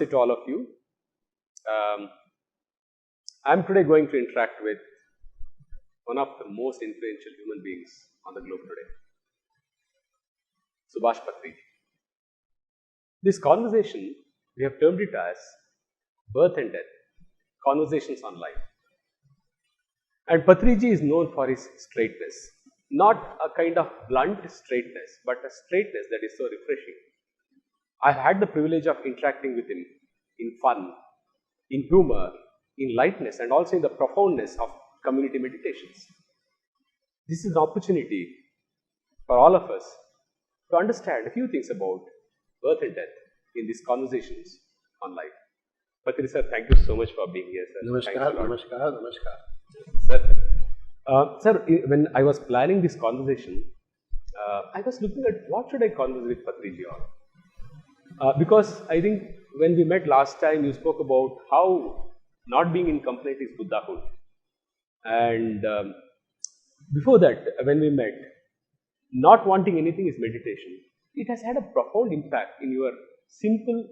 Namaste to all of you. I'm today going to interact with one of the most influential human beings on the globe today, Subhash Patri. This conversation, we have termed it as Birth and Death, Conversations on Life. And Patriji is known for his straightness, not a kind of blunt straightness, but a straightness that is so refreshing. I've had the privilege of interacting with him in fun, in humor, in lightness, and also in the profoundness of community meditations. This is an opportunity for all of us to understand a few things about birth and death in these conversations on life. Patri sir, thank you so much for being here, sir. Namaskar, namaskar, namaskar. Sir, when I was planning this conversation, I was looking at what should I converse with Patriji on. Because I think when we met last time, you spoke about how not being in complaint is Buddhahood. And before that, when we met, not wanting anything is meditation. It has had a profound impact in your simple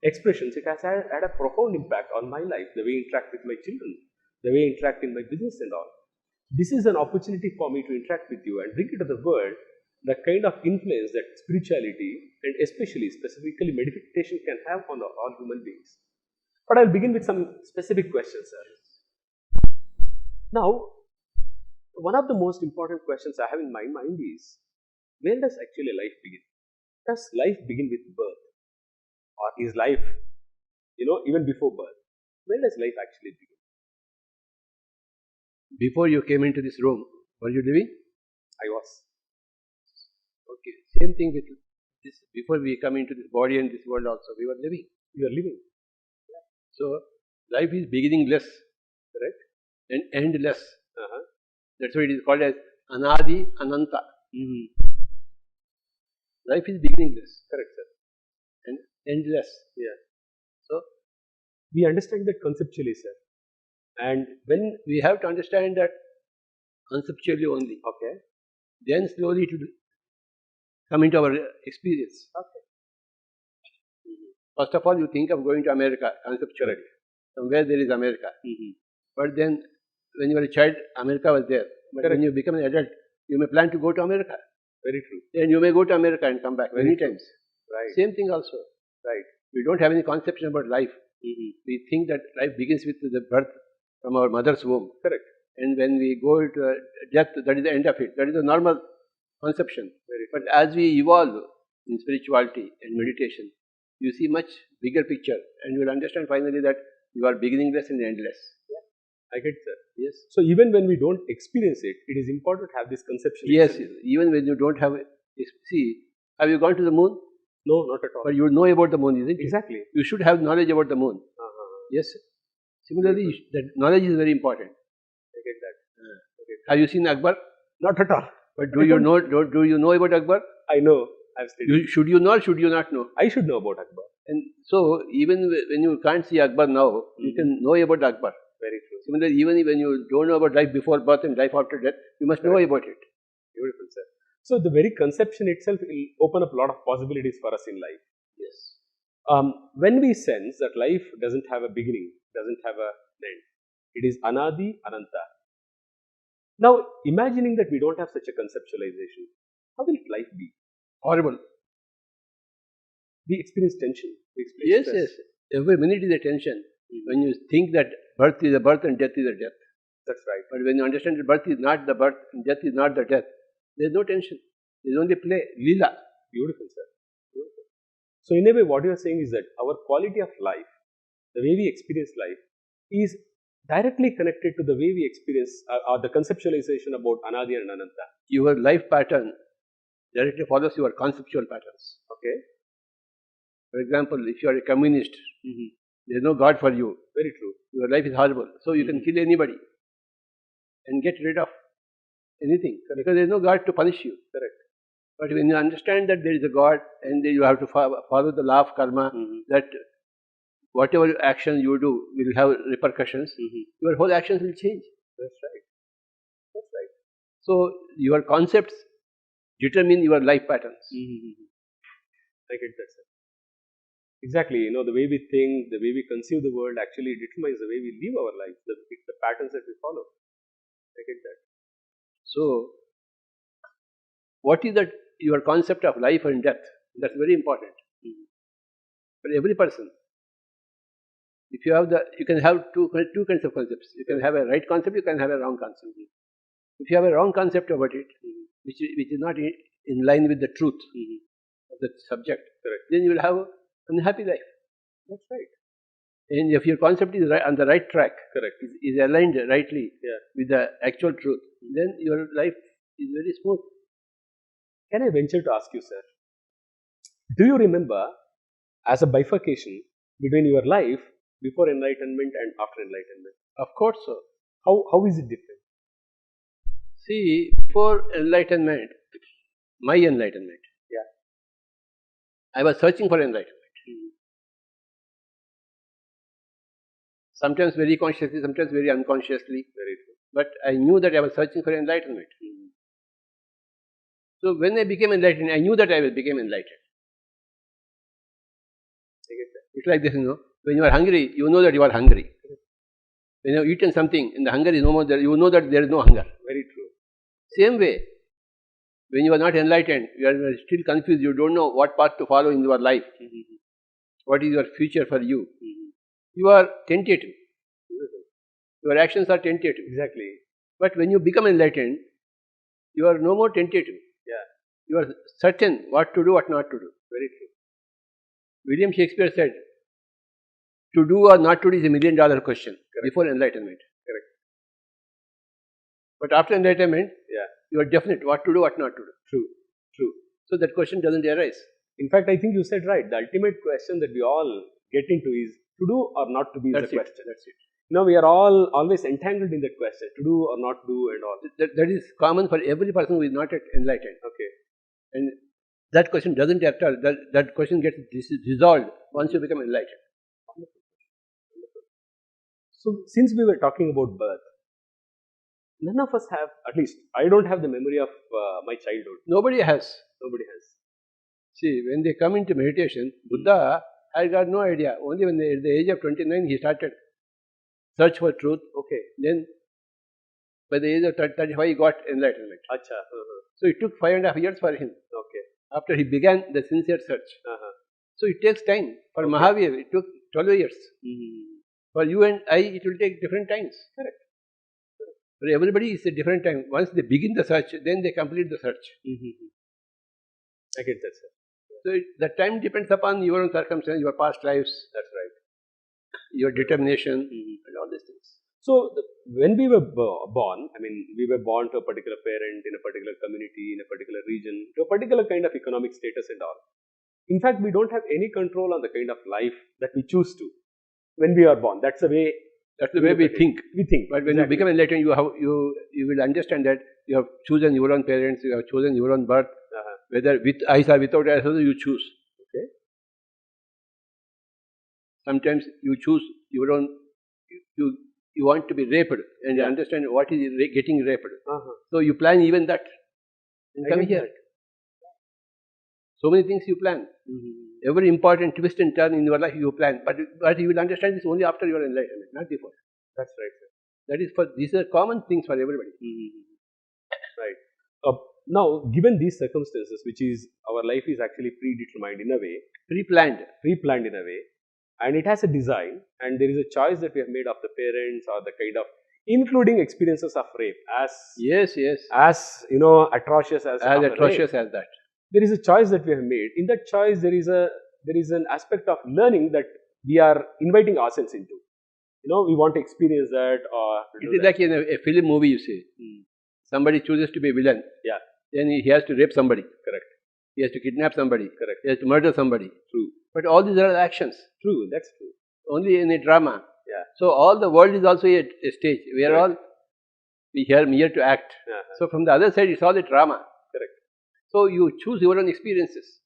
expressions. It has had a profound impact on my life, the way I interact with my children, the way I interact in my business and all. This is an opportunity for me to interact with you and bring it to the world the kind of influence that spirituality and especially specifically meditation can have on all human beings. But I'll begin with some specific questions, sir. Now, one of the most important questions I have in my mind is, where does actually life begin? Does life begin with birth? Or is life, even before birth? Where does life actually begin? Before you came into this room, were you living? I was. Okay, same thing with this. Before we come into this body and this world also, we were living. You are living. So, life is beginningless, Correct? and endless. Uh-huh. That's why it is called as Anadi Ananta. Mm-hmm. Life is beginningless. Correct, sir. And endless. Yeah. So, We understand that conceptually, sir. And when we have to understand that conceptually only. okay. Then slowly to come into our experience. Okay. First of all, you think of going to America conceptually. Somewhere there is America. Mm-hmm. But then, when you were a child, America was there. But Correct. when you become an adult, you may plan to go to America. Very true. Then you may go to America and come back many times. Right. Same thing also. Right. We don't have any conception about life. Mm-hmm. We think that life begins with the birth from our mother's womb. Correct. And when we go to death, that is the end of it. That is a normal conception. But as we evolve in spirituality and meditation, you see much bigger picture, and you will understand finally that you are beginningless and endless. I get, sir. Yes. So even when we don't experience it, it is important to have this conception. Yes. Even when you don't have, see, have you gone to the moon? No, not at all. But you know about the moon, isn't it? Exactly. You should have knowledge about the moon. Uh-huh. Yes. Similarly, that knowledge is very important. I get that. Have you seen Akbar? Not at all. But do you know about Akbar? I know. I've studied. Should you know or should you not know? I should know about Akbar. And so, even when you can't see Akbar now, you can know about Akbar. Very true. Similarly, even when you don't know about life before birth and life after death, you must know about it. Beautiful, sir. So the very conception itself will open up a lot of possibilities for us in life. Yes. When we sense that life doesn't have a beginning, doesn't have an end, it is Anadi Ananta. Now, imagining that we don't have such a conceptualization, how will life be? Horrible. We experience tension. We experience Yes, stress. yes. Every minute is a tension. When you think that birth is a birth and death is a death. That's right. But when you understand that birth is not the birth and death is not the death, there is no tension. There is only play, lila. Beautiful, sir. Beautiful. So, in a way, what you are saying is that our quality of life, the way we experience life, is directly connected to the way we experience or the conceptualization about Anadi and Ananta. Your life pattern directly follows your conceptual patterns. Okay. For example, if you are a communist, there is no God for you. Very true. Your life is horrible. So you can kill anybody and get rid of anything. Because there is no God to punish you. Correct. But when you understand that there is a God and you have to follow the law of karma, that whatever action you do will have repercussions, your whole actions will change. That's right. That's right. So your concepts determine your life patterns. I get that, sir. Exactly. You know, the way we think, the way we conceive the world actually determines the way we live our lives. It's the patterns that we follow. I get that. So, what is that your concept of life and death? That's very important for every person. If you have you can have two kinds of concepts. You can have a right concept. You can have a wrong concept. If you have a wrong concept about it, which is not in line with the truth of the subject, Correct. then you will have an unhappy life. That's right. And if your concept is on the right track, Correct. is aligned rightly Yeah. with the actual truth, then your life is very smooth. Can I venture to ask you, sir? Do you remember as a bifurcation between your life before enlightenment and after enlightenment? Of course, so. How is it different? See, before enlightenment, my enlightenment, Yeah. I was searching for enlightenment. Sometimes very consciously, sometimes very unconsciously. Very true. But I knew that I was searching for enlightenment. So when I became enlightened, I knew that I became enlightened. I get that. It's like this, you know. When you are hungry, you know that you are hungry. When you have eaten something and the hunger is no more there, you know that there is no hunger. Very true. Same way, when you are not enlightened, you are still confused, you don't know what path to follow in your life. What is your future for you? You are tentative. Your actions are tentative. Exactly. But when you become enlightened, you are no more tentative. Yeah. You are certain what to do, what not to do. Very true. William Shakespeare said, to do or not to do is $1 million question. Correct. Before enlightenment. Correct. But after enlightenment, Yeah. you are definite what to do, what not to do. True. True. So that question doesn't arise. In fact, I think you said right. The ultimate question that we all get into is to do or not to be That's is the question. That's it. You know, we are all always entangled in that question, to do or not do and all. That is common for every person who is not yet enlightened. Okay. And that question doesn't at all. That question gets dissolved once you become enlightened. So, since we were talking about birth, none of us have, at least I don't have the memory of my childhood. Nobody has. Nobody has. See, when they come into meditation, Buddha had got no idea. Only when at the age of 29 he started search for truth. Okay. Then by the age of 35 he got enlightenment. Acha. So it took 5.5 years for him Okay. after he began the sincere search. So it takes time. For Mahavir, it took 12 years. For you and I, it will take different times. Correct. For everybody, it's a different time. Once they begin the search, then they complete the search. I get that, sir. So the time depends upon your own circumstance, your past lives. That's right. Your determination and all these things. So, when we were born, I mean, we were born to a particular parent, in a particular community, in a particular region, to a particular kind of economic status and all. In fact, we don't have any control on the kind of life that we choose to when we are born. That's the way. That's the way we think. We think. But when you become enlightened, you will understand that you have chosen your own parents, you have chosen your own birth, whether with eyes or without eyes, you choose. Okay. Sometimes you choose your own. You want to be raped and you understand what is getting raped. So you plan even that. And come here. So many things you plan. Every important twist and turn in your life you plan. But you will understand this only after your enlightenment, not before. That's right, sir. That is these are common things for everybody. Right. Now, given these circumstances, which is our life is actually predetermined in a way, pre-planned in a way, and it has a design, and there is a choice that we have made of the parents or the kind of, including experiences of rape, as you know, atrocious as atrocious as that. There is a choice that we have made. In that choice, there is an aspect of learning that we are inviting ourselves into. You know, we want to experience that, or it is like in a film movie. You see, somebody chooses to be a villain. Yeah. Then he has to rape somebody. Correct. He has to kidnap somebody. Correct. He has to murder somebody. True. But all these are actions. True. That's true. Only in a drama. Yeah. So all the world is also a stage. We are all here to act. So from the other side, it's all a drama. Correct. So you choose your own experiences.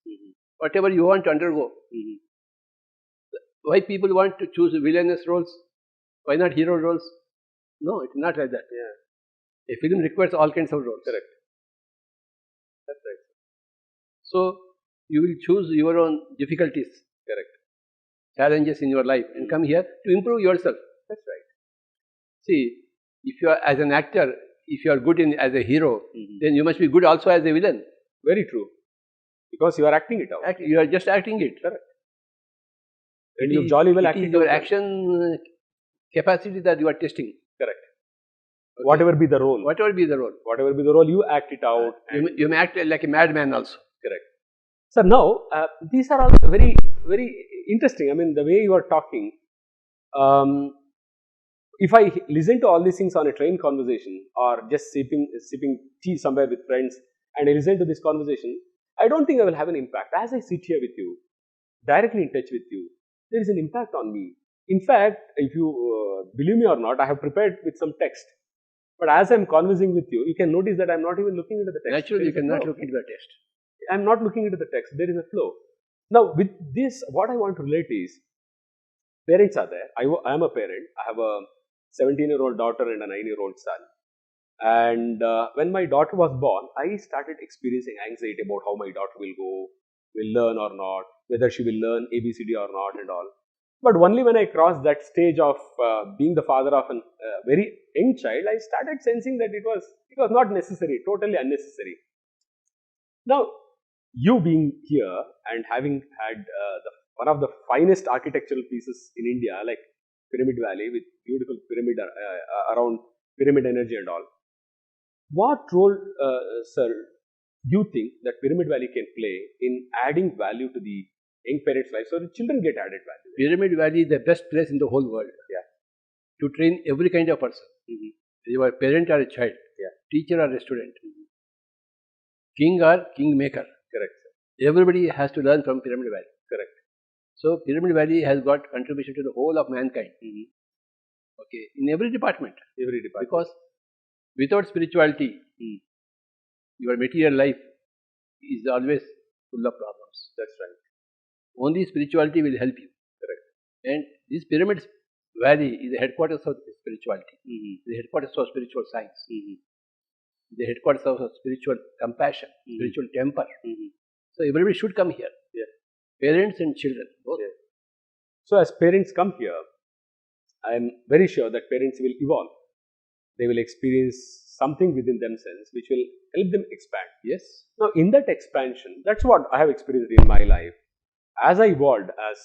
Whatever you want to undergo. Why people want to choose villainous roles? Why not hero roles? No, it's not like that. A film requires all kinds of roles. Correct. That's right. So you will choose your own difficulties. Correct. challenges in your life and come here to improve yourself. That's right. See, if you are as an actor, if you are good as a hero, then you must be good also as a villain. Very true. Because you are acting it out. You are just acting it. Correct. And you jolly well it acting is your out. action capacity that you are testing. Correct. Okay. Whatever be the role. Whatever be the role. Whatever be the role, you act it out. You may act like a madman also. Correct. So now, these are all very, very interesting. I mean, the way you are talking, if I listen to all these things on a train conversation or just sipping tea somewhere with friends and I listen to this conversation, I don't think I will have an impact. As I sit here with you, directly in touch with you, there is an impact on me. In fact, if you believe me or not, I have prepared with some text. But as I am conversing with you, you can notice that I am not even looking into the text. Naturally, you cannot look into the text. I am not looking into the text. There is a flow. Now, with this, what I want to relate is, parents are there. I am a parent. I have a 17-year-old daughter and a 9-year-old son. And when my daughter was born, I started experiencing anxiety about how my daughter will learn or not, whether she will learn ABCD or not and all. But only when I crossed that stage of being the father of a very young child, I started sensing that it was not necessary, totally unnecessary. Now, you being here and having had one of the finest architectural pieces in India, like Pyramid Valley with beautiful pyramid around pyramid energy and all, what role, sir, do you think that Pyramid Valley can play in adding value to the young parents' life so the children get added value? Pyramid Valley is the best place in the whole world. Yeah. To train every kind of person. You are a parent or a child, teacher or a student, king or kingmaker. Correct. Everybody has to learn from Pyramid Valley. Correct. So Pyramid Valley has got contribution to the whole of mankind. Okay, in every department. Because without spirituality, your material life is always full of problems. That's right. Only spirituality will help you. Correct. And this Pyramid Valley is the headquarters of spirituality, the headquarters of spiritual science, the headquarters of spiritual compassion, spiritual temper. So everybody should come here. Parents and children, both. So as parents come here, I am very sure that parents will evolve. They will experience something within themselves which will help them expand. Yes. Now, in that expansion, that's what I have experienced in my life. As I evolved as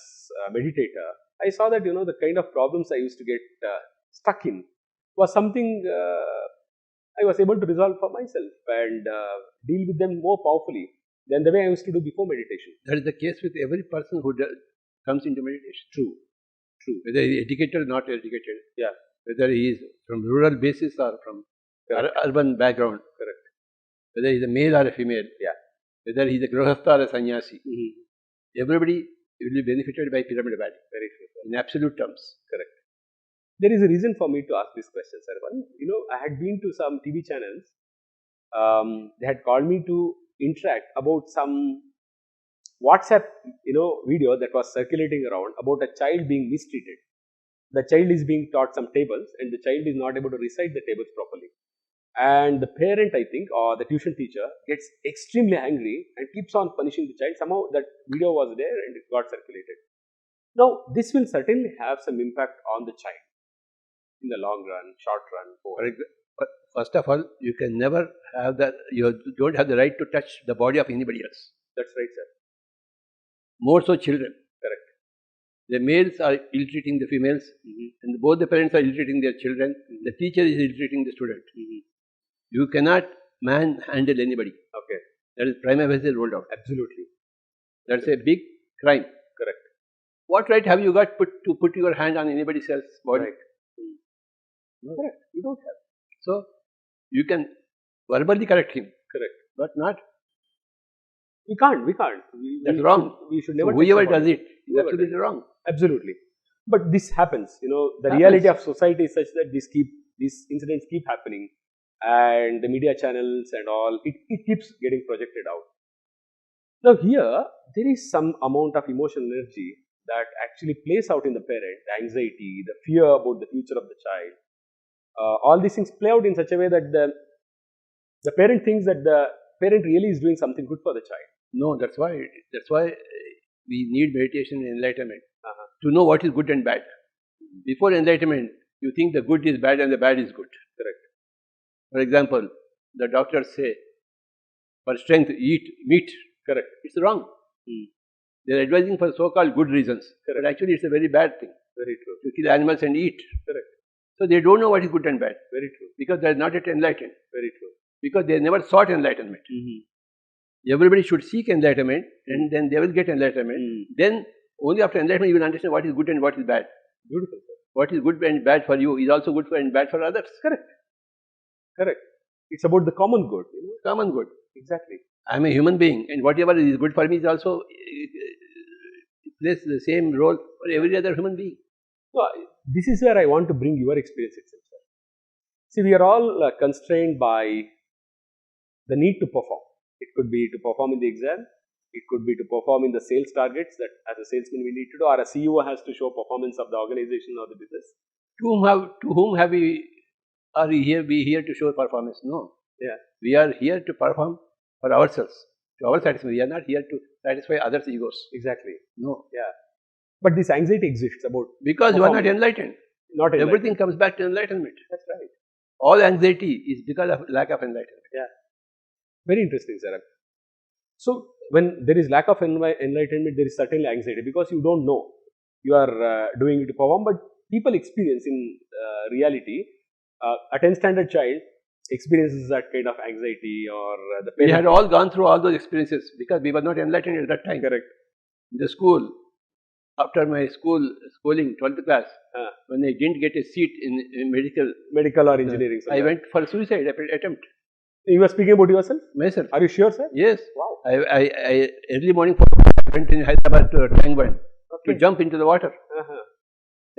a meditator, I saw that the kind of problems I used to get stuck in was something I was able to resolve for myself and deal with them more powerfully than the way I used to do before meditation. That is the case with every person who comes into meditation. True. Whether he is educated or not educated. Yeah. Whether he is from rural basis or from urban background. Correct. Whether he is a male or a female. Yeah. Whether he is a grahastha or a sannyasi. Everybody will be benefited by Pyramid Valley. Very true. In absolute terms. Correct. There is a reason for me to ask this question, sir. I had been to some TV channels. They had called me to interact about some WhatsApp, video that was circulating around about a child being mistreated. The child is being taught some tables and the child is not able to recite the tables properly. And the parent, I think, or the tuition teacher gets extremely angry and keeps on punishing the child. Somehow that video was there and it got circulated. Now, this will certainly have some impact on the child in the long run, short run. But first of all, you can never have that, you don't have the right to touch the body of anybody else. That's right, sir. More so children. Correct. The males are ill-treating the females, and both the parents are ill-treating their children. The teacher is ill-treating the student. You cannot manhandle anybody. Okay. That is prima facie ruled out. Absolutely. That's a big crime. Correct. What right have you got to put your hand on anybody else's body? Right. No, correct. You don't have. So, you can verbally correct him. Correct. But not. We can't. That's wrong. We should never. So whoever does it is absolutely wrong. Absolutely. But this happens. The reality of society is such that these incidents keep happening, and the media channels and all, it keeps getting projected out. Now here, there is some amount of emotional energy that actually plays out in the parent, the anxiety, the fear about the future of the child. All these things play out in such a way that the parent thinks that the parent really is doing something good for the child. No, that's why we need meditation and enlightenment. to know what is good and bad. Before enlightenment, you think the good is bad and the bad is good. Correct. For example, the doctors say, for strength, eat meat. Correct. It's wrong. They are advising for so-called good reasons. Correct. But actually, it's a very bad thing Very true. to kill animals and eat. Correct. So they don't know what is good and bad Very true. because they are not yet enlightened. Very true. Because they never sought enlightenment. Everybody should seek enlightenment, and then they will get enlightenment. Then only after enlightenment you will understand what is good and what is bad. Beautiful, sir. What is good and bad for you is also good for and bad for others. Correct. Correct. It's about the common good. Common good. Exactly. I am a human being, and whatever is good for me is also plays the same role for every other human being. So, this is where I want to bring your experience itself, sir. See, we are all constrained by the need to perform. It could be to perform in the exam. It could be to perform in the sales targets that as a salesman we need to do, or a CEO has to show performance of the organization or the business. To whom have we here to show performance? No. Yeah. We are here to perform for ourselves, to our satisfaction. We are not here to satisfy others' egos. Exactly. No. Yeah. But this anxiety exists about Because you are not enlightened. not enlightenment. Everything comes back to enlightenment. That's right. All anxiety is because of lack of enlightenment. Yeah. Very interesting, sir. So, when there is lack of enlightenment, there is certainly anxiety because you don't know. You are doing it to perform, but people experience in reality, a 10th standard child experiences that kind of anxiety or the We parent. had all gone through all those experiences because we were not enlightened at that time. Correct. In the school, after my schooling, 12th class, when I didn't get a seat in Medical or engineering. I went for suicide attempt. You were speaking about yourself? Myself. Are you sure, sir? Yes. Wow. I early morning I went in Hyderabad to Tangban to jump into the water.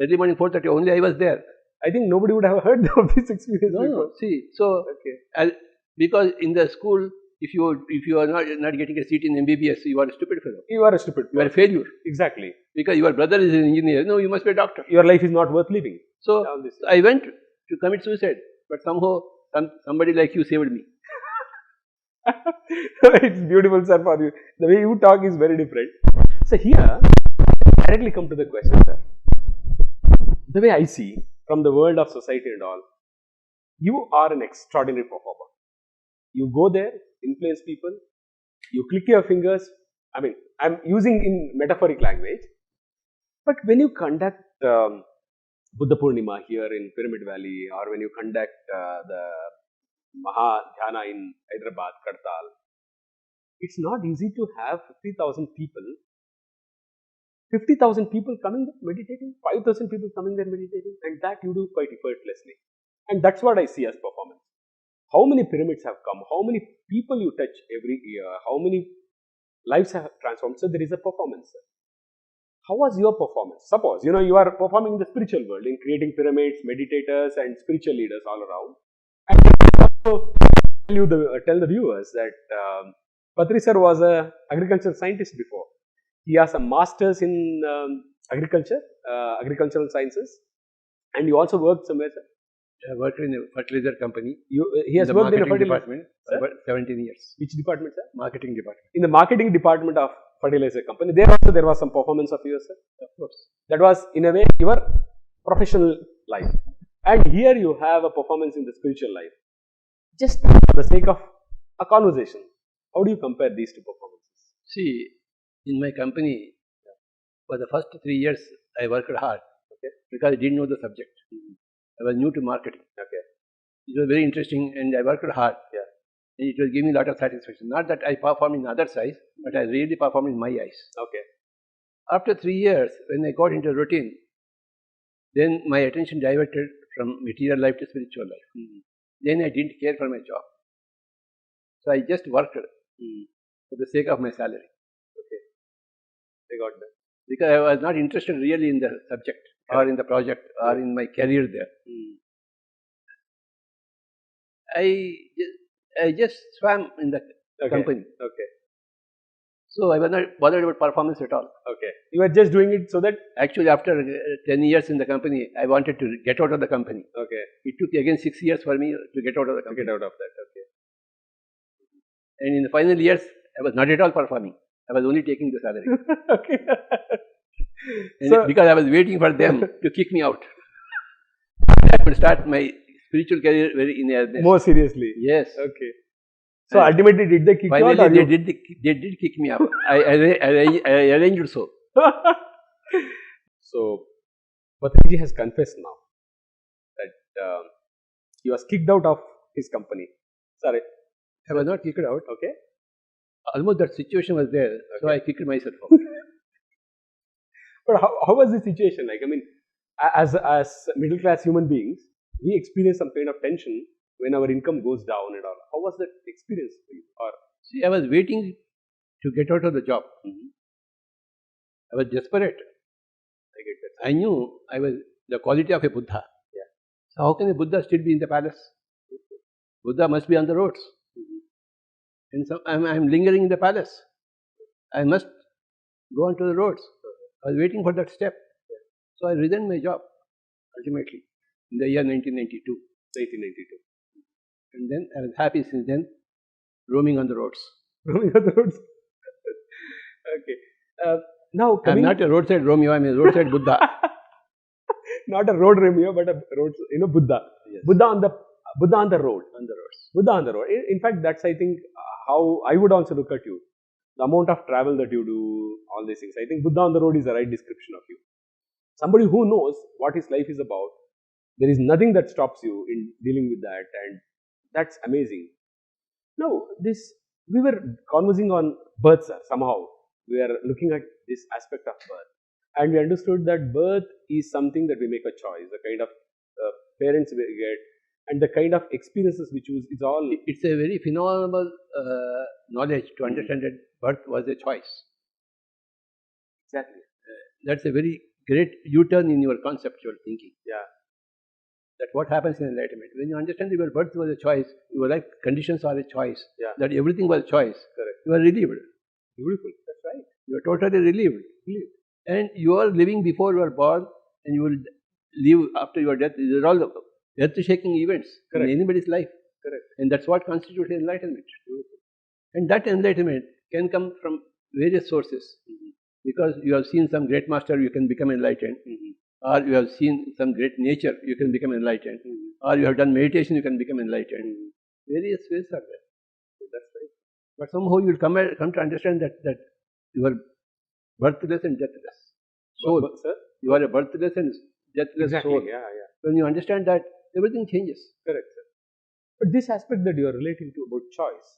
Early morning 4:30, only I was there. I think nobody would have heard of this experience before. No, see, so Okay. because in the school, if you are not getting a seat in MBBS, you are a stupid fellow. You are a stupid. You are a failure Exactly. because your brother is an engineer. No, you must be a doctor. Your life is not worth living. So All this. I went to commit suicide, but somehow somebody like you saved me. It's beautiful, sir, for you. The way you talk is very different. So here, directly come to the question, sir. The way I see from the world of society and all, you are an extraordinary performer. You go there, influence people, you click your fingers. I mean, I'm using in metaphoric language. But when you conduct Buddha Purnima here in Pyramid Valley, or when you conduct the Maha Dhyana in Hyderabad, Kartal, it's not easy to have 50,000 people. 50,000 people coming there meditating, 5,000 people coming there meditating, and that you do quite effortlessly. And that's what I see as performance. How many pyramids have come? How many people you touch every year? How many lives have transformed? So there is a performance. How was your performance? Suppose you are performing in the spiritual world in creating pyramids, meditators, and spiritual leaders all around. And also tell the viewers that Patri sir was an agricultural scientist before. He has a master's in agricultural sciences, and he also worked somewhere, sir. I worked in a fertilizer company. He has worked in a marketing fertilizer department for 17 years. Which department, sir? Marketing department. In the marketing department of fertilizer company. There also there was some performance of yours, sir. Of course. That was in a way your professional life. And here you have a performance in the spiritual life. Just for the sake of a conversation, how do you compare these two performances? See, in my company, for the first 3 years, I worked hard because I didn't know the subject. I was new to marketing. It was very interesting, and I worked hard. And it was giving me a lot of satisfaction. Not that I performed in others' eyes, but I really performed in my eyes. After 3 years, when I got into routine, then my attention diverted from material life to spiritual life. Then I didn't care for my job. So I just worked for the sake of my salary. I got that. Because I was not interested really in the subject or in the project or in my career there. I just swam in the company. So I was not bothered about performance at all. You were just doing it so that Actually, after 10 years in the company, I wanted to get out of the company. It took again 6 years for me to get out of the company. get out of that. And in the final years, I was not at all performing. I was only taking the salary. And So- because I was waiting for them to kick me out. I could start my spiritual career very in earnest. More seriously. Yes. Okay. So ultimately, did they kick you out? Finally, Or they did kick me out. I arranged so. So, Patriji has confessed now that he was kicked out of his company. Sorry. I was not kicked out. Okay. Almost that situation was there, so I kicked myself out. But how was the situation like? I mean, as middle class human beings, we experience some kind of tension when our income goes down and all. How was that experience for you? Or See, I was waiting to get out of the job. I was desperate. I get that. I knew I was the quality of a Buddha. Yeah. So how can a Buddha still be in the palace? Buddha must be on the roads. And so I'm lingering in the palace. I must go onto the roads. I was waiting for that step. So I resigned my job ultimately in the year 1992. 1992. And then I was happy since then, roaming on the roads. Roaming on the roads. Okay. Now I'm coming, not a roadside Romeo, I'm a roadside Buddha. not a road Romeo, but a road, Buddha. Yes. Buddha on the road. On the roads. Buddha on the road. In fact, that's I think how I would also look at you. The amount of travel that you do, all these things. I think Buddha on the road is the right description of you. Somebody who knows what his life is about. There is nothing that stops you in dealing with that, and that's amazing. Now, we were conversing on birth, sir. Somehow we are looking at this aspect of birth, and we understood that birth is something that we make a choice. The kind of parents we get, and the kind of experiences we choose is all. It's a very phenomenal knowledge to understand that birth was a choice. Exactly. That's a very great U-turn in your conceptual thinking. Yeah. That what happens in enlightenment. When you understand that your birth was a choice, your life conditions are a choice, Yeah. that everything was a choice, Correct. you are relieved. Beautiful. That's right. You are totally relieved. And you are living before you are born, and you will live after your death. These are all earth-shaking events Correct. in anybody's life. Correct. And that's what constitutes enlightenment. And that enlightenment can come from various sources. Because you have seen some great master, you can become enlightened. Or you have seen some great nature, you can become enlightened. Or you have done meditation, you can become enlightened. Various ways are there. That's right. But somehow you will come to understand that you are birthless and deathless. Soul. But, sir. You are a birthless and deathless Exactly. soul. Yeah. Yeah. When you understand that, everything changes. Correct, sir. But this aspect that you are relating to about choice,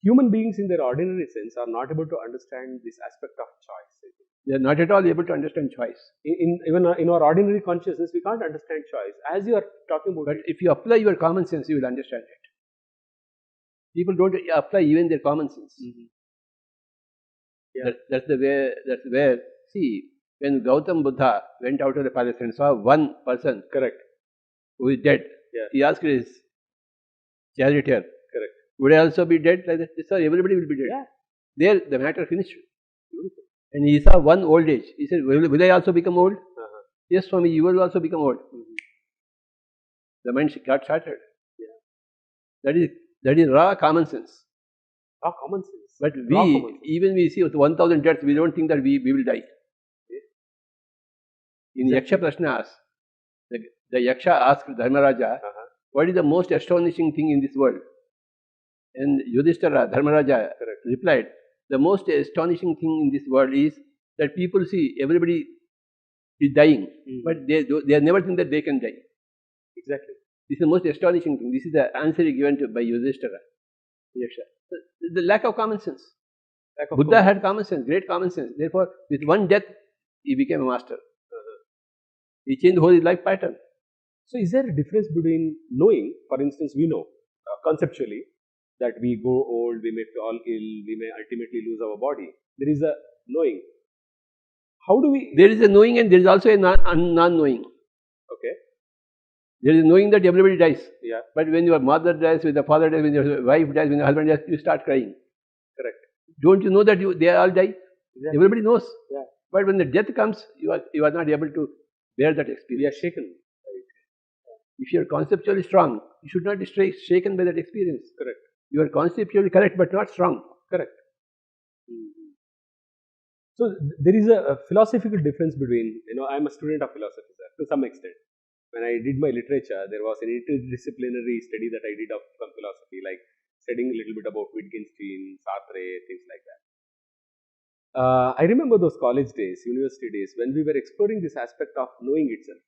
human beings in their ordinary sense are not able to understand this aspect of choice. I think. They are not at all able to understand choice. Even in our ordinary consciousness, we can't understand choice. As you are talking about But it, if you apply your common sense, you will understand it. People don't apply even their common sense. Yeah. That's where, see, when Gautam Buddha went out of the palace and saw one person correct, who is dead, Yeah. he asked his charioteer, correct. would I also be dead like that? Sir, everybody will be dead. Yeah. There, the matter finished. And he saw one old age. He said, will I also become old? Yes, Swami, you will also become old. The mind got shattered. Yeah. That is raw common sense. Raw common sense. But Raw common sense. even we see with 1,000 deaths, we don't think that we will die. In Yaksha Prashnas, the Yaksha asked Dharmaraja, what is the most astonishing thing in this world? And Yudhishthira, Dharmaraja, replied, the most astonishing thing in this world is that people see everybody is dying, but they never think that they can die. Exactly. This is the most astonishing thing. This is the answer given by Yudhishthira. The lack of common sense. Buddha had common sense, great common sense. Therefore, with one death, he became a master. He changed the whole life pattern. So, is there a difference between knowing, for instance, we know conceptually that we grow old, we may fall ill, we may ultimately lose our body. There is a knowing. How do we? There is a knowing and there is also a non-knowing. Okay. There is a knowing that everybody dies. Yeah. But when your mother dies, when your father dies, when your wife dies, when your husband dies, you start crying. Correct. Don't you know that they all die? Exactly. Everybody knows. Yeah. But when the death comes, you are not able to bear that experience. We are shaken. If you are conceptually strong, you should not be shaken by that experience. Correct. You are conceptually correct but not strong. Correct. So there is a philosophical difference between, I'm a student of philosophy, sir, to some extent. When I did my literature, there was an interdisciplinary study that I did of some philosophy, like studying a little bit about Wittgenstein, Sartre, things like that. I remember those college days, university days, when we were exploring this aspect of knowing itself.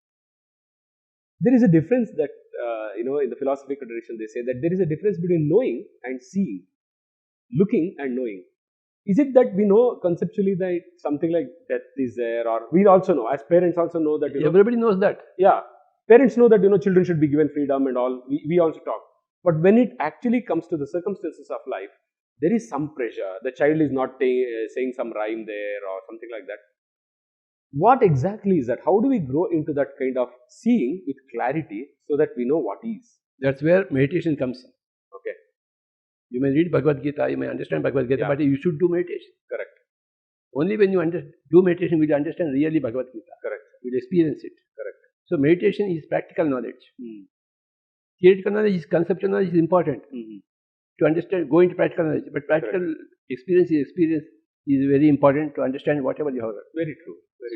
There is a difference that, in the philosophical tradition, they say that there is a difference between knowing and seeing, looking and knowing. Is it that we know conceptually that something like death is there, or we also know, as parents also know that, everybody knows that. Yeah, parents know that, children should be given freedom and all, we also talk. But when it actually comes to the circumstances of life, there is some pressure. The child is not saying some rhyme there or something like that. What exactly is that? How do we grow into that kind of seeing with clarity so that we know what is? That's where meditation comes in. Okay. You may read Bhagavad Gita, you may understand Bhagavad Gita, but you should do meditation. Correct. Only when you do meditation will you understand really Bhagavad Gita. Correct. You will experience it. Correct. So meditation is practical knowledge. Theoretical knowledge, conceptual knowledge is important to understand, go into practical knowledge. But practical experience is very important to understand whatever you have. Very true. Very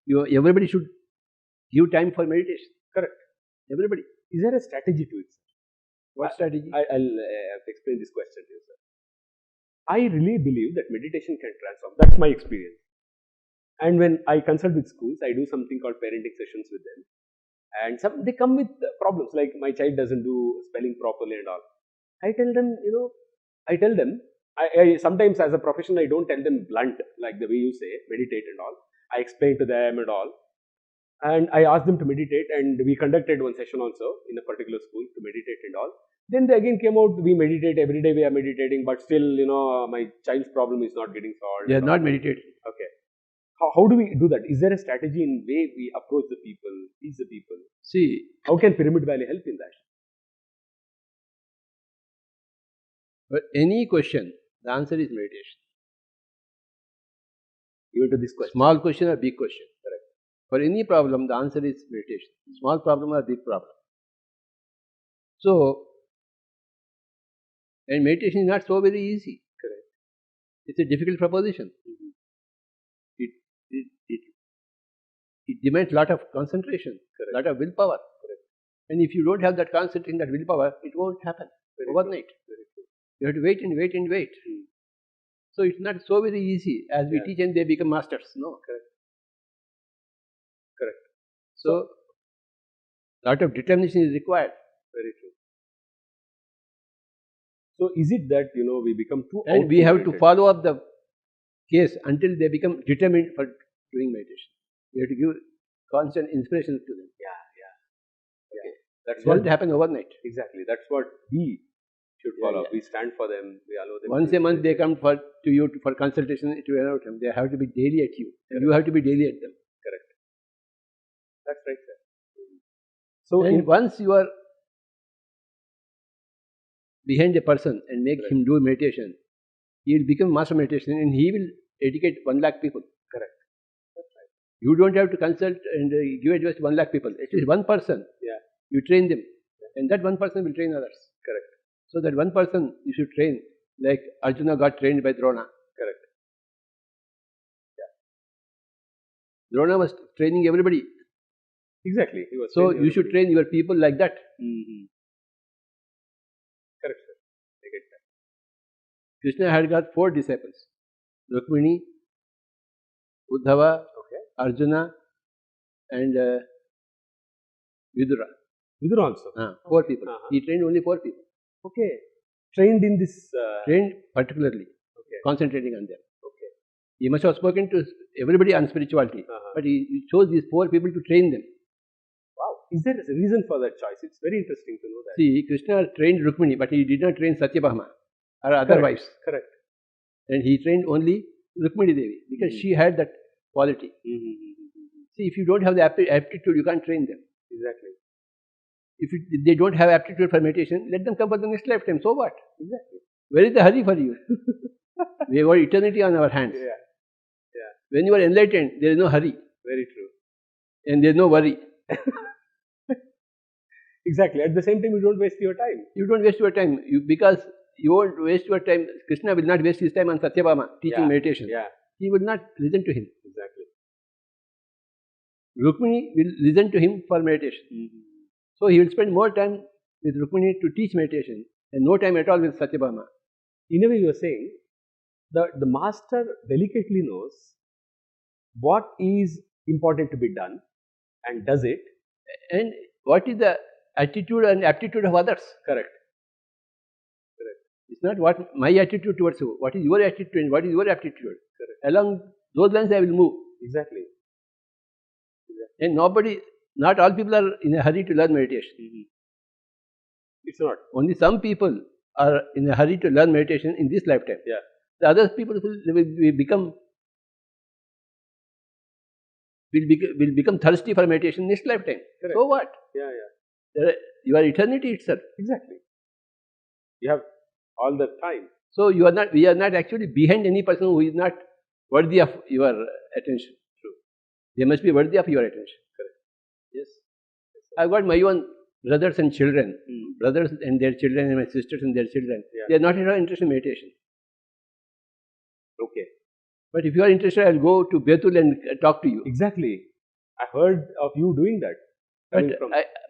true. Everybody should give time for meditation. Correct. Everybody. Is there a strategy to it, sir? What strategy? I'll explain this question to you, sir. I really believe that meditation can transform. That's my experience. And when I consult with schools, I do something called parenting sessions with them. And they come with problems like my child doesn't do spelling properly and all. I tell them, I sometimes as a professional, I don't tell them blunt, like the way you say, meditate and all. I explain to them and all. And I asked them to meditate, and we conducted one session also in a particular school to meditate and all. Then they again came out, we meditate, every day we are meditating, but still, my child's problem is not getting solved. They are not meditating. Okay. How do we do that? Is there a strategy in way we approach the people, teach the people? See, how can Pyramid Valley help in that? For any question, the answer is meditation. Even to this question. Small question or big question. Correct. For any problem, the answer is meditation. Small problem or big problem. So, and meditation is not so very easy. Correct. It's a difficult proposition. It demands a lot of concentration, a lot of willpower. Correct. And if you don't have that concentration, that willpower, it won't happen overnight. You have to wait and wait and wait. So it's not so very easy as we teach and they become masters. No. Correct. So a lot of determination is required. Very true. So is it that we become too and we have to follow up the case until they become determined for doing meditation. We have to give constant inspiration to them. Okay. That's what happen overnight. Exactly. That's what we should follow. We stand for them. We allow them. Once a month they come to you for consultation to allow them. They have to be daily at you. You have to be daily at them. Correct. That's right, sir. So once you are behind a person and make him do meditation, he will become master meditation and he will educate 1 lakh people. Correct. That's right. You don't have to consult and give advice to 1 lakh people. At least one person. You train them, and that one person will train others. Correct. So that one person you should train, like Arjuna got trained by Drona. Correct. Drona was training everybody. Exactly. He was. So you should train your people like that. Correct, sir. I get that. Krishna had got 4 disciples: Rukmini, Uddhava, Arjuna, and Vidura. Vidura also. 4 people. He trained only 4 people. Okay. Trained in this. Trained particularly. Okay. Concentrating on them. Okay. He must have spoken to everybody on spirituality, but he chose these 4 people to train them. Wow. Is there a reason for that choice? It's very interesting to know that. See, Krishna trained Rukmini, but he did not train Satyabhama or other wives. Correct. And he trained only Rukmini Devi because she had that quality. See, if you don't have the aptitude, you can't train them. Exactly. If they don't have aptitude for meditation, let them come for the next lifetime. So what? Exactly. Where is the hurry for you? We have got eternity on our hands. When you are enlightened, there is no hurry. Very true. And there is no worry. Exactly. At the same time, you don't waste your time. You don't waste your time. Because you won't waste your time. Krishna will not waste his time on Satyabhama teaching meditation. he would not listen to him. Exactly. Rukmini will listen to him for meditation. So he will spend more time with Rukmini to teach meditation and no time at all with Satyabhama. In a way, you are saying that the master delicately knows what is important to be done and does it. And what is the attitude and aptitude of others? Correct. It's not what my attitude towards you, what is your attitude and what is your aptitude. Correct. Along those lines I will move. Exactly. And not all people are in a hurry to learn meditation. It's not. Only some people are in a hurry to learn meditation in this lifetime. Yeah. The other people will become thirsty for meditation next lifetime. Correct. So what? Yeah. Your eternity itself. Exactly. You have all the time. So we are not actually behind any person who is not worthy of your attention. True. They must be worthy of your attention. Correct. Yes. I've got my own brothers and children, brothers and their children and my sisters and their children. Yeah. They are not at all interested in meditation. Okay. But if you are interested, I'll go to Betul and talk to you. Exactly. I heard of you doing that. But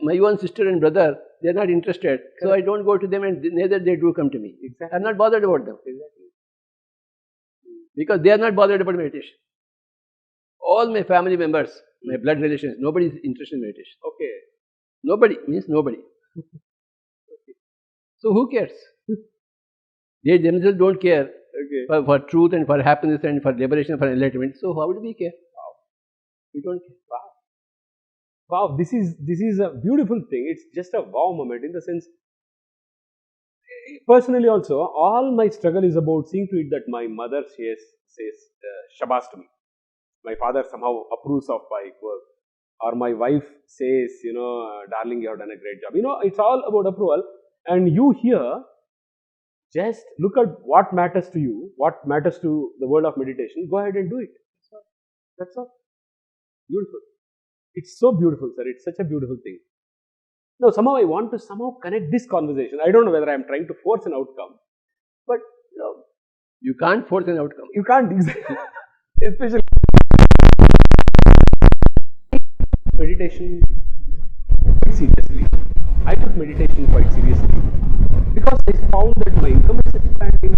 my own sister and brother, they are not interested. Correct. So I don't go to them and neither they do come to me. Exactly. I'm not bothered about them. Exactly. Because they are not bothered about meditation. All my family members, my blood relations, nobody is interested in meditation. Okay. Nobody means nobody. So who cares? They themselves don't care for truth and for happiness and for liberation, for enlightenment. So how do we care? Wow. We don't care. Wow, this is a beautiful thing. It's just a wow moment in the sense, personally also, all my struggle is about seeing to it that my mother says Shabas to me. My father somehow approves of my work. Or my wife says, darling, you have done a great job. It's all about approval. And you here, just look at what matters to you, what matters to the world of meditation. Go ahead and do it. That's all. Beautiful. It's so beautiful, sir. It's such a beautiful thing. Now, somehow I want to connect this conversation. I don't know whether I'm trying to force an outcome, but you can't force an outcome. You can't, especially meditation quite seriously. I took meditation quite seriously because I found that my income is expanding.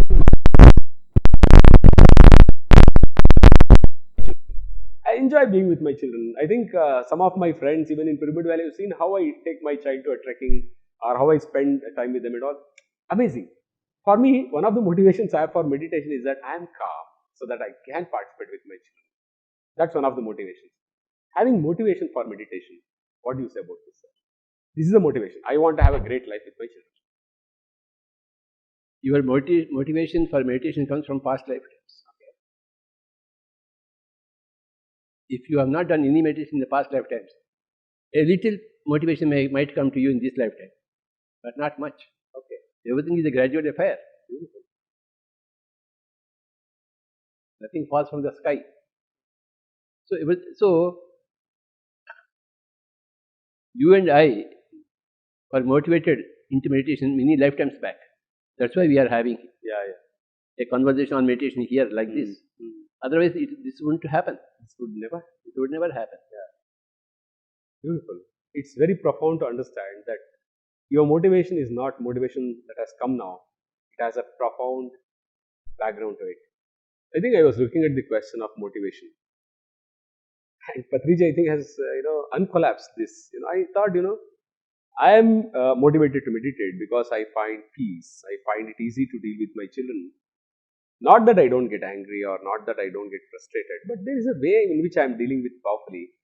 I enjoy being with my children. I think some of my friends, even in Pyramid Valley, have seen how I take my child to a trekking or how I spend time with them and all. Amazing. For me, one of the motivations I have for meditation is that I am calm so that I can participate with my children. That's one of the motivations. Having motivation for meditation. What do you say about this, sir? This is the motivation. I want to have a great life with my children. Your motivation for meditation comes from past lifetimes. If you have not done any meditation in the past lifetimes, a little motivation might come to you in this lifetime, but not much. Okay. Everything is a gradual affair. Beautiful. Nothing falls from the sky. So you and I were motivated into meditation many lifetimes back. That's why we are having a conversation on meditation here like this. Otherwise, this wouldn't happen. It would never happen. Beautiful. It's very profound to understand that your motivation is not motivation that has come now. It has a profound background to it. I think I was looking at the question of motivation. And Patriji, I think, has uncollapsed this. I thought, I am motivated to meditate because I find peace. I find it easy to deal with my children. Not that I don't get angry or not that I don't get frustrated, but there is a way in which I am dealing with powerfully.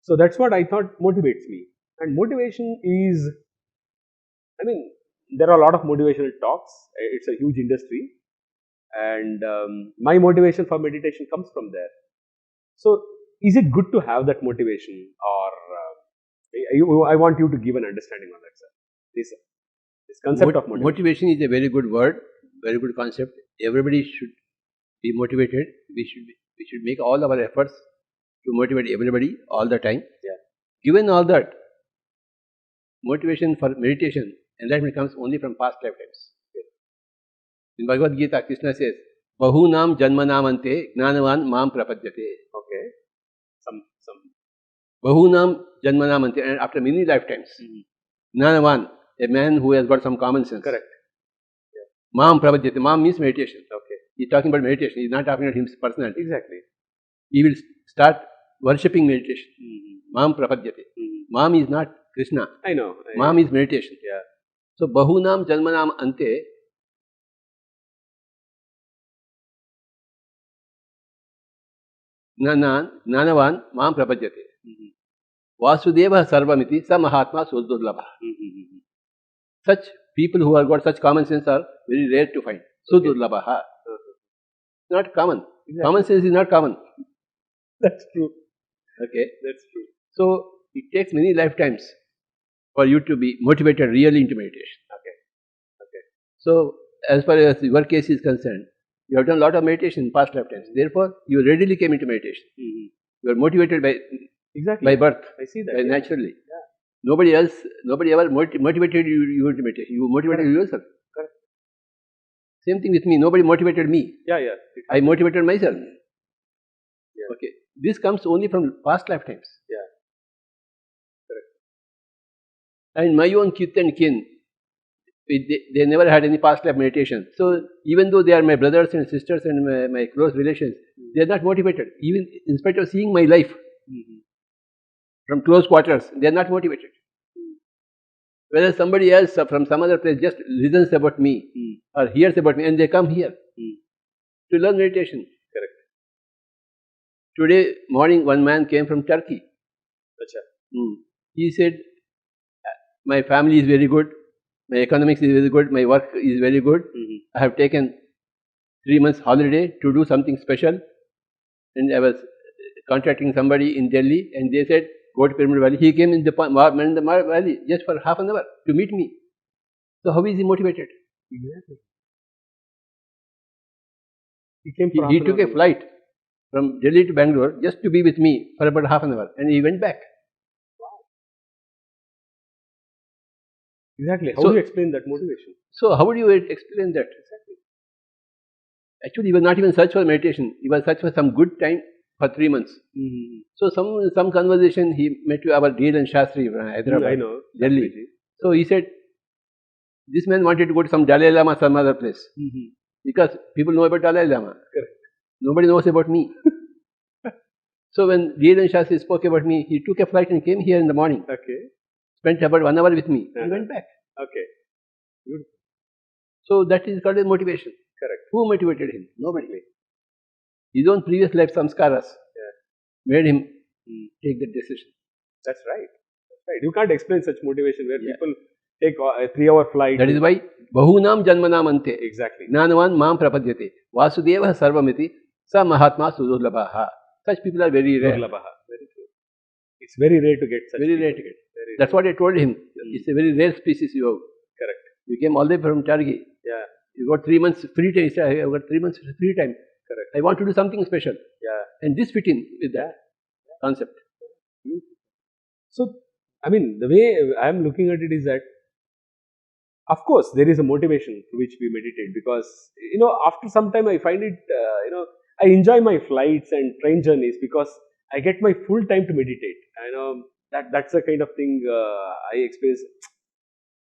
So that's what I thought motivates me. And motivation is, there are a lot of motivational talks. It's a huge industry. And my motivation for meditation comes from there. So, is it good to have that motivation, or I want you to give an understanding on that, sir. This concept of motivation. Motivation is a very good word, very good concept. Everybody should be motivated. We should make all our efforts to motivate everybody all the time. Given all that, motivation for meditation, enlightenment comes only from past lifetimes. In Bhagavad Gita, Krishna says, bahunam janmanamante gnanavan mam prapadyate. Okay. Some. Bahunam janmanamante, and after many lifetimes, gnanavan, a man who has got some common sense. Correct. Mam prapadyate. Mam means meditation. Okay. He's talking about meditation. He's not talking about his personality. Exactly. He will start worshipping meditation. Mam prapadyate. Mam is not Krishna. I know. Mam is meditation. Yeah. So bahunam janmanam ante, gnanavan mam prapadyate. Vasudeva sarvamiti sa mahatma sudurlabha. Such people who have got such common sense are very rare to find. Sudurlabha. Not common. Exactly. Common sense is not common. That's true. Okay. That's true. So it takes many lifetimes for you to be motivated really into meditation. Okay. Okay. So as far as your case is concerned, you have done a lot of meditation in past lifetimes. Therefore, you readily came into meditation. You are motivated by birth, I see that. by naturally. Yeah. Nobody ever motivated you into meditation. You motivated yourself. Correct. Same thing with me. Nobody motivated me. Yeah. I motivated myself. Yeah. Okay. This comes only from past lifetimes. Yeah. Correct. And my own kith and kin, they never had any past life meditation. So even though they are my brothers and sisters and my close relations, they are not motivated. Even in spite of seeing my life from close quarters, they are not motivated. Whether somebody else from some other place just listens about me or hears about me and they come here to learn meditation. Correct. Today morning, one man came from Turkey. Achha. He said, my family is very good, my economics is very good, my work is very good. I have taken 3 months holiday to do something special, and I was contacting somebody in Delhi, and they said, go to Pyramid Valley. He came in the valley just for half an hour to meet me. So how is he motivated? Exactly. He took a flight from Delhi to Bangalore just to be with me for about half an hour, and he went back. Exactly. How do you explain that motivation? So how would you explain that? Exactly. Actually, he was not even search for meditation. He was search for some good time for 3 months. So some conversation he met to our Dheeran Shastri from Hyderabad, I know. Delhi. So he said, this man wanted to go to some Dalai Lama, some other place. Because people know about Dalai Lama. Correct. Nobody knows about me. So when Dheeran Shastri spoke about me, he took a flight and came here in the morning. Okay. Spent about 1 hour with me and went back. Okay. Beautiful. So that is called a motivation. Correct. Who motivated him? Nobody. His own previous life samskaras made him take that decision. That's right. That's right. You can't explain such motivation where people take a 3-hour flight. That is why bahunam janmanam ante. Exactly. Gnanavan mam prapadyate. Vasudeva sarvamiti sa mahatma sudurlabha. Such people are very rare. Very true. It's very rare to get such Very people. rare to get. That's what I told him. It's a very rare species you have. Correct. You came all the way from Turkey. Yeah. You got 3 months free time. I have got 3 months free time. Correct. I want to do something special. Yeah. And this fit in with that concept. So, I mean, the way I am looking at it is that, of course, there is a motivation to which we meditate because, after some time I find it, I enjoy my flights and train journeys because I get my full time to meditate. I know that's the kind of thing I experience.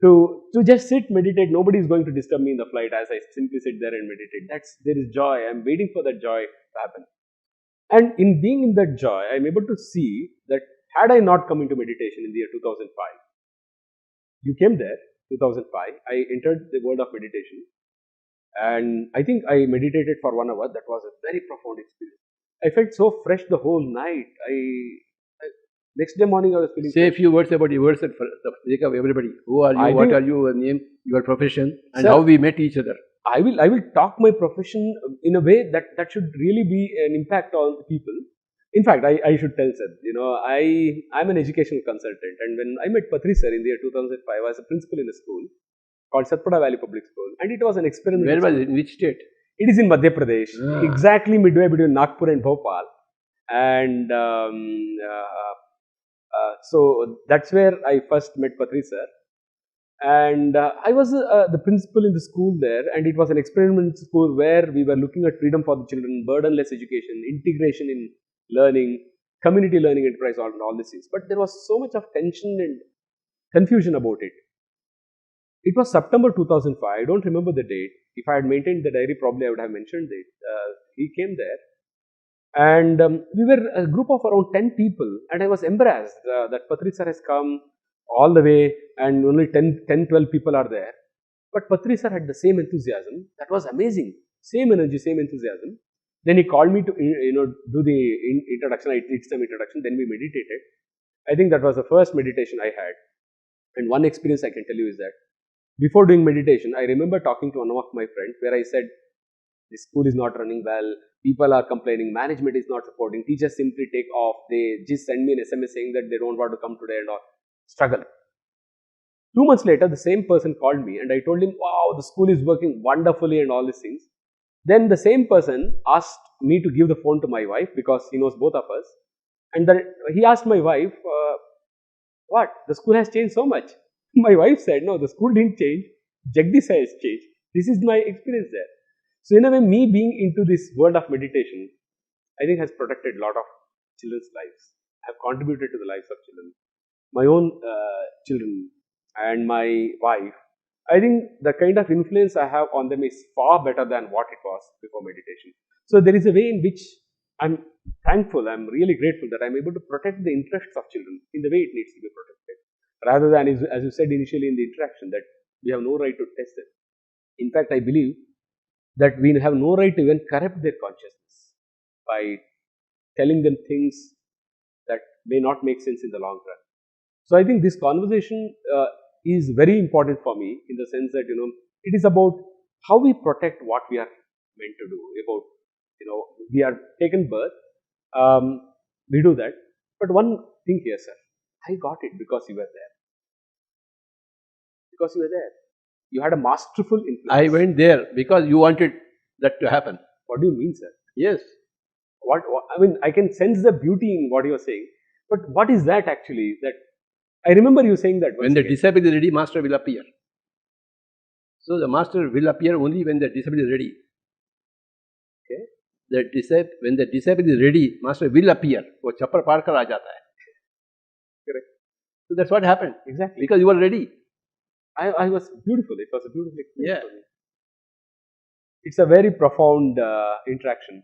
To just sit, meditate, nobody is going to disturb me in the flight as I simply sit there and meditate. There is joy. I'm waiting for that joy to happen. And in being in that joy, I'm able to see that had I not come into meditation in the year 2005, you came there, 2005, I entered the world of meditation, and I think I meditated for 1 hour. That was a very profound experience. I felt so fresh the whole night. Next day morning I was feeling Say a few words about yourself for the sake of everybody. Who are you? What are your name, your profession, and how we met each other? I will talk my profession in a way that should really be an impact on people. In fact, I should tell sir, I'm an educational consultant, and when I met Patri sir in the year 2005, I was a principal in a school called Satpura Valley Public School, and it was an experiment. Where was it? In which state? It is in Madhya Pradesh, exactly midway between Nagpur and Bhopal, and so that's where I first met Patri sir. And I was the principal in the school there, and it was an experimental school where we were looking at freedom for the children, burdenless education, integration in learning, community learning enterprise, all these things. But there was so much of tension and confusion about it. It was September 2005. I don't remember the date. If I had maintained the diary, probably I would have mentioned it. He came there, and we were a group of around 10 people, and I was embarrassed that Patri sir has come all the way, and only 10, 12 people are there. But Patri sir had the same enthusiasm. That was amazing. Same energy, same enthusiasm. Then he called me to do the introduction. I did some introduction. Then we meditated. I think that was the first meditation I had. And one experience I can tell you is that before doing meditation, I remember talking to one of my friends where I said, "This school is not running well. People are complaining. Management is not supporting. Teachers simply take off. They just send me an SMS saying that they don't want to come today and all. Struggle." 2 months later, the same person called me and I told him, "Wow, the school is working wonderfully and all these things." Then the same person asked me to give the phone to my wife because he knows both of us. And then he asked my wife, "What? The school has changed so much?" My wife said, "No, the school didn't change. Jagdish has changed." This is my experience there. So in a way, me being into this world of meditation, I think has protected a lot of children's lives. I have contributed to the lives of children. My own children and my wife, I think the kind of influence I have on them is far better than what it was before meditation. So there is a way in which I'm thankful, I'm really grateful that I'm able to protect the interests of children in the way it needs to be protected. Rather than, as you said initially in the interaction, that we have no right to test it. In fact, I believe that we have no right to even corrupt their consciousness by telling them things that may not make sense in the long run. So I think this conversation is very important for me in the sense that, it is about how we protect what we are meant to do. About, we are taken birth, we do that. But one thing here, sir, I got it because you were there. Because you were there. You had a masterful influence. I went there because you wanted that to happen. What do you mean, sir? Yes. What I mean, I can sense the beauty in what you are saying. But what is that actually? That I remember you saying that. When the disciple is ready, master will appear. So the master will appear only when the disciple is ready. Okay. When the disciple is ready, master will appear. वो चप्पर पार कर आ जाता है. Correct. So that's what happened. Exactly. Because you were ready. I was beautiful. It was a beautiful experience for me. It's a very profound interaction.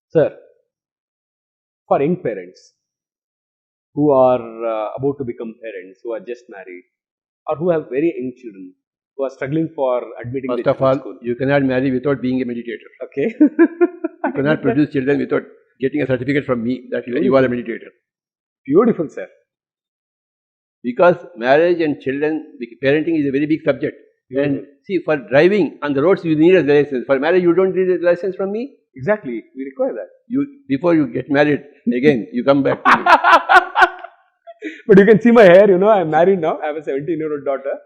Sir, for young parents who are about to become parents, who are just married, or who have very young children, who are struggling for admitting First of all, school. You cannot marry without being a meditator. Okay. You cannot produce children without getting a certificate from me that you are a meditator. Beautiful, sir. Because marriage and children, parenting is a very big subject. And see, for driving on the roads, you need a license. For marriage, you don't need a license from me. Exactly. We require that. Before you get married, again, you come back to me. But you can see my hair, I'm married now. I have a 17-year-old daughter.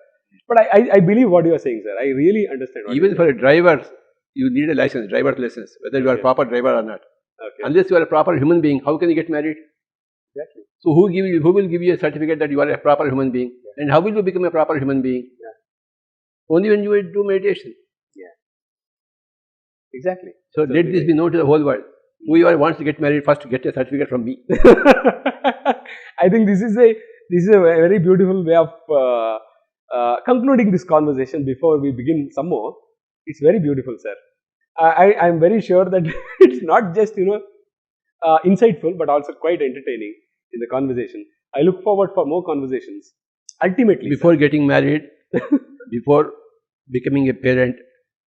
But I believe what you are saying, sir. I really understand what Even for a driver, you need a license, driver's license, whether you are a proper driver or not. Okay. Unless you are a proper human being, how can you get married? Exactly. So who will give you a certificate that you are a proper human being? Yeah. And how will you become a proper human being? Yeah. Only when you do meditation. Yeah. Exactly. So let this be known to the whole world. Whoever wants to get married, first get a certificate from me. I think this is a very beautiful way of concluding this conversation before we begin some more. It's very beautiful, sir. I am very sure that it's not just insightful, but also quite entertaining in the conversation. I look forward for more conversations. Ultimately, before getting married, before becoming a parent,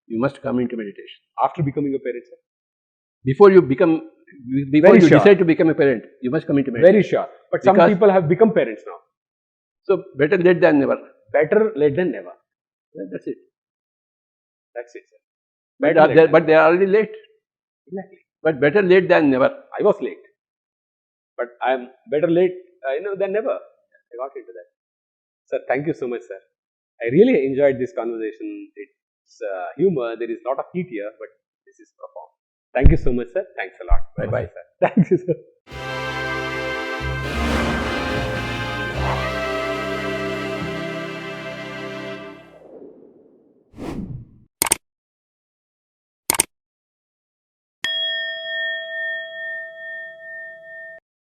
you must come into meditation. After becoming a parent, sir? Before you decide to become a parent, you must come into meditation. Very sure. But some people have become parents now. So better late than never. Better late than never. That's it. That's it, sir. But they are already late. Exactly. But better late than never. I was late. But I am better late than never. I got into that. Sir, thank you so much, sir. I really enjoyed this conversation. It's humor. There is a lot of heat here, but this is profound. Thank you so much, sir. Thanks a lot. Bye-bye, sir. Thank you, sir.